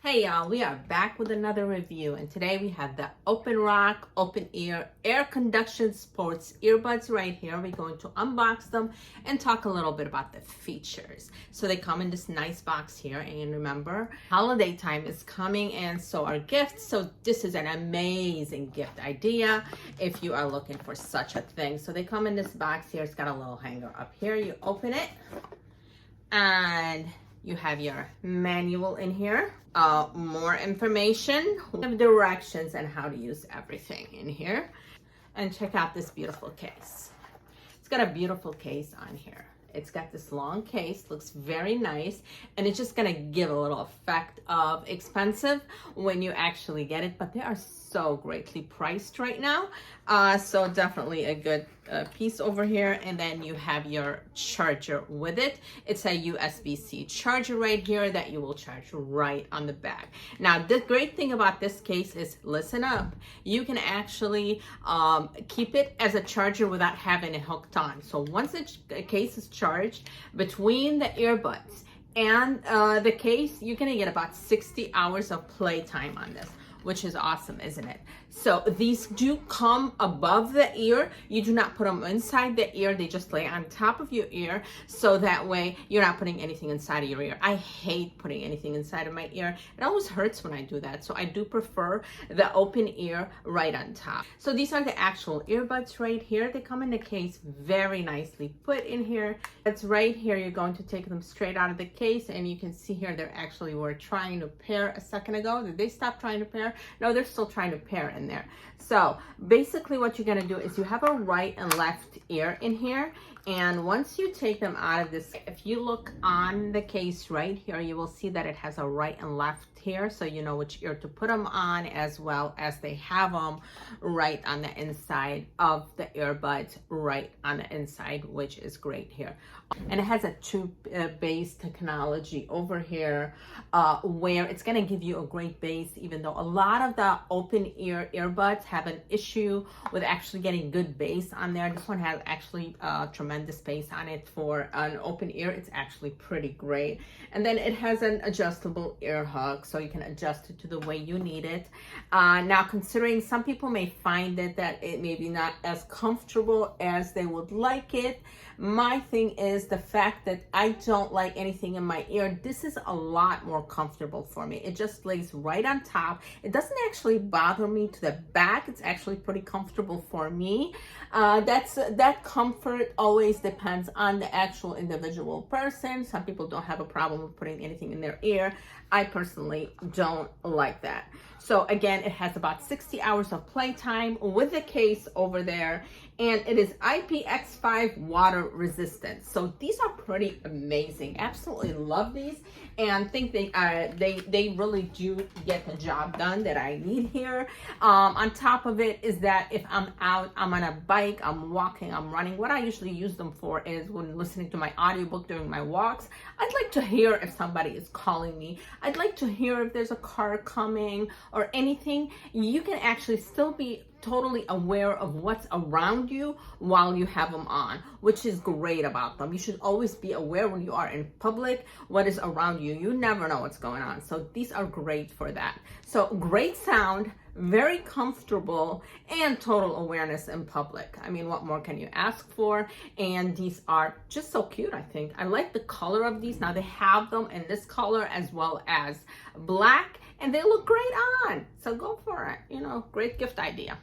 Hey y'all, we are back with another review, and today we have the Openrock Open Ear Air Conduction Sports Earbuds right here. We're going to unbox them and talk a little bit about the features. So they come in this nice box here, and remember, holiday time is coming and so are gifts. So this is an amazing gift idea if you are looking for such a thing. So they come in this box here. It's got a little hanger up here. You open it and you have your manual in here, more information, directions, and how to use everything in here. And check out this beautiful case. It's got a beautiful case on here. It's got this long case, looks very nice, and it's just gonna give a little effect of expensive when you actually get it, but they are so greatly priced right now. So definitely a good piece over here. And then you have your charger with it. It's a USB-C charger right here that you will charge right on the back. Now, the great thing about this case is, listen up, you can actually keep it as a charger without having it hooked on. So once the case is charged, between the earbuds and the case, you're gonna get about 60 hours of playtime on this, which is awesome, isn't it? So these do come above the ear. You do not put them inside the ear. They just lay on top of your ear. So that way you're not putting anything inside of your ear. I hate putting anything inside of my ear. It always hurts when I do that. So I do prefer the open ear right on top. So these are the actual earbuds right here. They come in the case very nicely put in here. It's right here. You're going to take them straight out of the case, and you can see here they're actually were trying to pair a second ago. Did they stop trying to pair? No, they're still trying to pair in there. So basically what you're going to do is you have a right and left ear in here, and once you take them out of this, if you look on the case right here, you will see that it has a right and left here, so you know which ear to put them on, as well as they have them right on the inside of the earbuds, right on the inside, which is great here. And it has a tube-based technology over here where it's going to give you a great bass, even though a lot of the open ear earbuds have an issue with actually getting good bass on there. This one has actually tremendous bass on it. For an open ear, it's actually pretty great. And then it has an adjustable ear hook, so you can adjust it to the way you need it. Now, considering some people may find that it may be not as comfortable as they would like it, my thing is the fact that I don't like anything in my ear. This is a lot more comfortable for me. It just lays right on top. It doesn't actually bother me to the back. It's actually pretty comfortable for me. That comfort always depends on the actual individual person. Some people don't have a problem with putting anything in their ear. I personally don't like that. So again, it has about 60 hours of playtime with the case over there, and it is IPX5 water resistant. So these are pretty amazing. Absolutely love these, and think they really do get the job done that I need here. On top of it is that if I'm out, I'm on a bike, I'm walking, I'm running, what I usually use them for is when listening to my audiobook during my walks. I'd like to hear if somebody is calling me. I'd like to hear if there's a car coming or anything. You can actually still be totally aware of what's around you while you have them on, which is great about them. You should always be aware when you are in public what is around you. You never know what's going on. So these are great for that. So great sound, very comfortable, and total awareness in public. I mean, what more can you ask for? And these are just so cute, I think. I like the color of these. Now they have them in this color as well as black, and they look great on. So go for it. You know, great gift idea.